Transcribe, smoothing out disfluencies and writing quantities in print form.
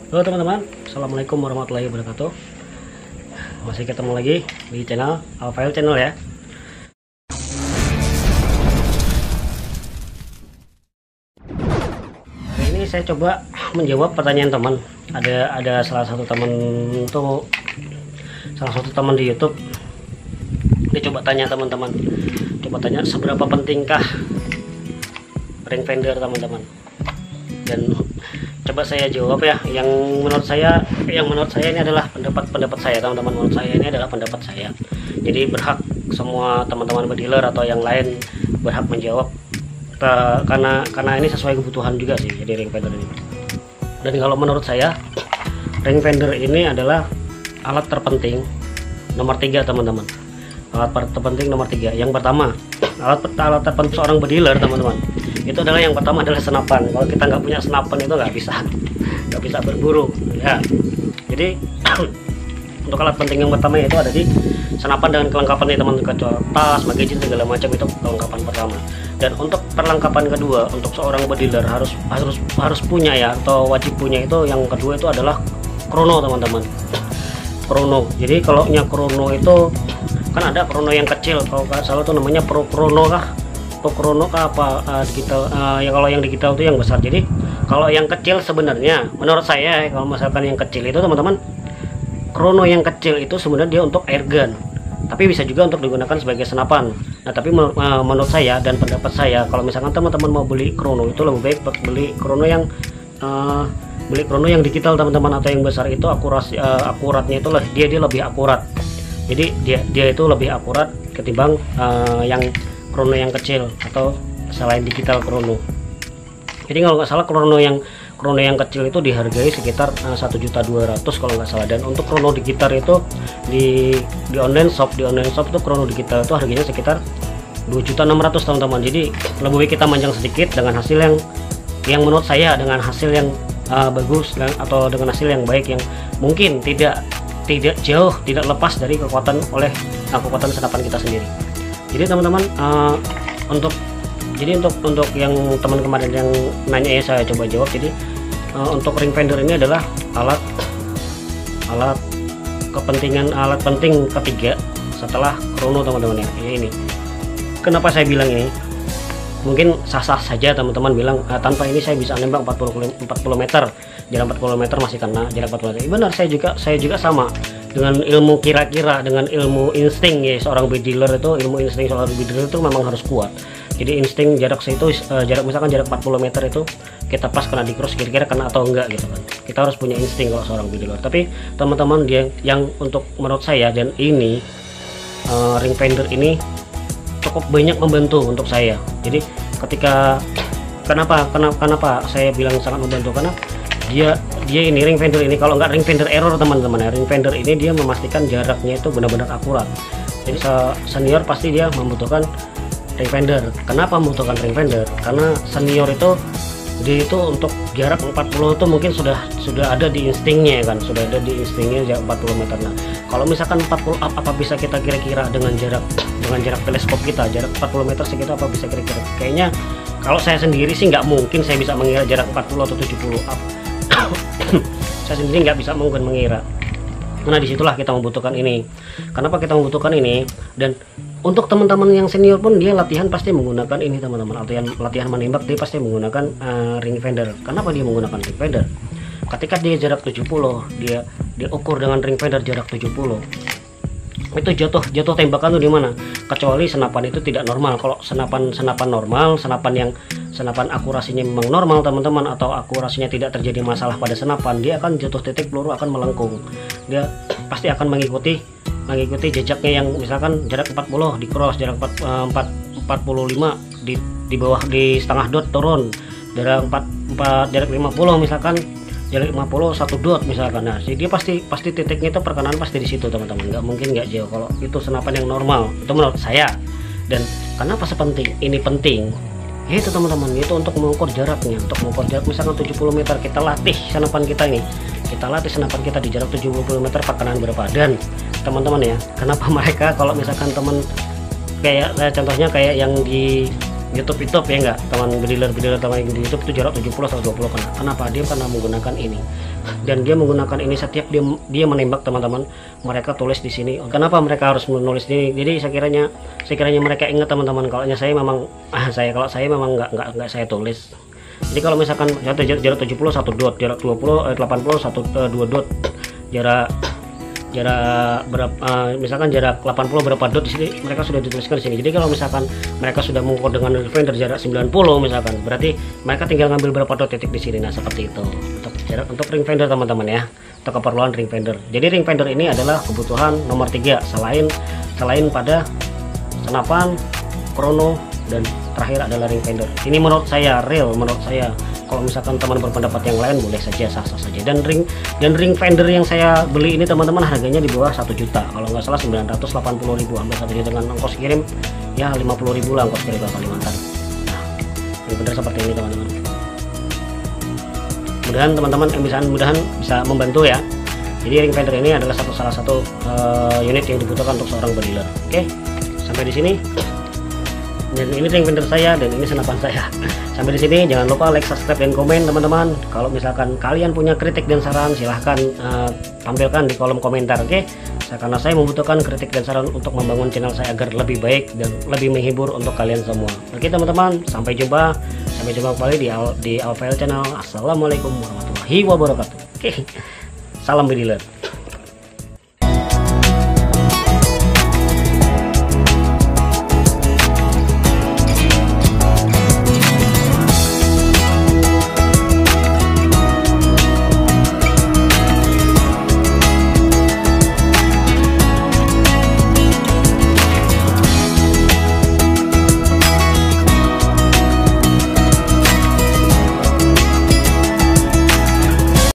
Halo teman-teman, Assalamualaikum warahmatullahi wabarakatuh. Masih ketemu lagi di channel Alfail Channel ya. Hari ini saya coba menjawab pertanyaan teman. Ada salah satu teman di YouTube. Dia coba tanya teman-teman. Coba tanya seberapa pentingkah ring fender teman-teman. Dan coba saya jawab ya, yang menurut saya ini adalah pendapat saya teman-teman. Menurut saya ini adalah pendapat saya, jadi berhak semua teman-teman bediler atau yang lain berhak menjawab, karena ini sesuai kebutuhan juga sih. Jadi ring fender ini, dan kalau menurut saya ring fender ini adalah alat terpenting nomor 3 teman-teman. Alat terpenting nomor 3. Yang pertama, alat terpenting seorang bediler teman-teman, itu adalah yang pertama adalah senapan. Kalau kita nggak punya senapan itu nggak bisa berburu ya. Jadi untuk alat penting yang pertama itu ada di senapan dengan kelengkapannya teman-teman, tas, magazine segala macam, itu kelengkapan pertama. Dan untuk perlengkapan kedua, untuk seorang bediler harus punya ya, atau wajib punya, itu yang kedua itu adalah krono teman-teman. Krono. Jadi kalau krono itu kan ada krono yang kecil, kalau nggak salah tuh namanya pro krono kah apa digital, ya kalau yang digital itu yang besar. Jadi kalau yang kecil sebenarnya menurut saya, kalau misalkan yang kecil itu teman-teman, krono yang kecil itu sebenarnya dia untuk airgun, tapi bisa juga untuk digunakan sebagai senapan. Nah tapi menurut saya dan pendapat saya, kalau misalkan teman-teman mau beli krono, itu lebih baik beli krono yang digital teman-teman, atau yang besar. Itu akuratnya itu dia lebih akurat. Jadi dia itu lebih akurat ketimbang yang krono yang kecil atau selain digital krono. Jadi kalau nggak salah krono yang kecil itu dihargai sekitar 1.200.000 kalau nggak salah. Dan untuk krono digital itu di online shop itu krono digital itu harganya sekitar 2.600.000 teman-teman. Jadi lebih baik kita manjang sedikit dengan hasil yang menurut saya dengan hasil yang bagus, atau dengan hasil yang baik, yang mungkin tidak lepas dari kekuatan senapan kita sendiri. Jadi teman-teman, untuk yang teman kemarin yang nanya ya, saya coba jawab. Jadi untuk ring fender ini adalah alat penting ketiga setelah krono teman-teman ya. Ini kenapa saya bilang ini, mungkin sah-sah saja teman-teman bilang tanpa ini saya bisa nembak 40 meter, jarak 40 meter masih kena, jarak 40 meter. Benar, saya juga sama dengan ilmu kira-kira, dengan ilmu insting ya. Seorang bediler itu, ilmu insting seorang bediler itu memang harus kuat. Jadi insting jarak misalkan jarak 40 meter itu kita pas kena di cross, kira-kira kena atau enggak gitu kan. Kita harus punya insting kalau seorang bediler. Tapi teman-teman, dia yang untuk menurut saya, dan ini ring fender ini cukup banyak membantu untuk saya. Jadi kenapa saya bilang sangat membantu, karena dia ini ring fender ini, kalau nggak ring fender error teman-teman ya, ring fender ini dia memastikan jaraknya itu benar-benar akurat. Jadi senior pasti dia membutuhkan ring fender. Kenapa membutuhkan ring fender? Karena senior itu dia itu untuk jarak 40 itu mungkin sudah ada di instingnya kan, jarak 40 meter. Nah kalau misalkan 40 up, apa bisa kita kira-kira dengan jarak teleskop kita, jarak 40 meter segitu, apa bisa kira-kira? Kayaknya kalau saya sendiri sih nggak mungkin saya bisa mengira jarak 40 atau 70 up. Saya sendiri nggak bisa mengira. Nah disitulah kita membutuhkan ini. Kenapa kita membutuhkan ini? Dan untuk teman-teman yang senior pun dia latihan pasti menggunakan ini teman-teman. Latihan menembak dia pasti menggunakan ring fender. Kenapa dia menggunakan ring fender? Ketika dia jarak 70, dia ukur dengan ring fender jarak 70, itu jatuh tembakan tuh di mana? Kecuali senapan itu tidak normal. Kalau senapan normal, senapan akurasinya memang normal teman-teman, atau akurasinya tidak terjadi masalah pada senapan, dia akan jatuh titik peluru akan melengkung. Dia pasti akan mengikuti jejaknya, yang misalkan jarak 40 di cross, jarak 45 di bawah di setengah dot turun, jarak 4 jarak 50 misalkan, jarak 50 1 dot misalkan. Nah dia pasti titiknya itu perkenaan pasti di situ teman-teman, nggak mungkin nggak jauh kalau itu senapan yang normal. Itu menurut saya. Dan kenapa ini penting? Ya itu teman-teman, itu untuk mengukur jaraknya, misalkan 70 meter, kita latih senapan kita di jarak 70 meter perkenaan berapa. Dan teman-teman ya, kenapa mereka kalau misalkan teman kayak contohnya kayak yang di YouTube ya, enggak teman bediler teman yang di YouTube itu jarak 70 atau 20 kena. Kenapa? Dia karena menggunakan ini, dan dia menggunakan ini setiap dia menembak teman-teman. Mereka tulis di sini. Kenapa mereka harus menulis ini? Jadi sekiranya mereka ingat teman-teman, kalau saya memang nggak saya tulis. Jadi kalau misalkan jarak 70 1 dot, jarak 80 2 dot, jarak berapa, misalkan jarak 80 berapa dot, di sini mereka sudah dituliskan di sini. Jadi kalau misalkan mereka sudah mengukur dengan rangefinder jarak 90 misalkan, berarti mereka tinggal ngambil berapa dot titik di sini. Nah, seperti itu untuk rangefinder teman-teman ya, untuk keperluan rangefinder. Jadi rangefinder ini adalah kebutuhan nomor 3 selain pada senapan, krono, dan terakhir adalah rangefinder. Ini menurut saya menurut saya. Kalau misalkan teman berpendapat yang lain boleh saja, sah-sah saja. Dan rangefinder yang saya beli ini teman-teman harganya di bawah 1 juta, kalau nggak salah 980.000, hampir 1 juta, dengan ongkos kirim ya 50.000 lah ongkos kirim ke Kalimantan. Nah, rangefinder seperti ini teman-teman. Mudahan teman-teman bisa membantu ya. Jadi rangefinder ini adalah salah satu unit yang dibutuhkan untuk seorang bediler. Oke, sampai di sini. Dan ini rangefinder saya, dan ini senapan saya. Sampai di sini, jangan lupa like, subscribe, dan komen teman-teman. Kalau misalkan kalian punya kritik dan saran, silahkan tampilkan di kolom komentar. Oke, karena saya membutuhkan kritik dan saran untuk membangun channel saya agar lebih baik dan lebih menghibur untuk kalian semua. Oke teman-teman, sampai jumpa kembali di Alfael Channel. Assalamualaikum warahmatullahi wabarakatuh. Oke, salam bediler.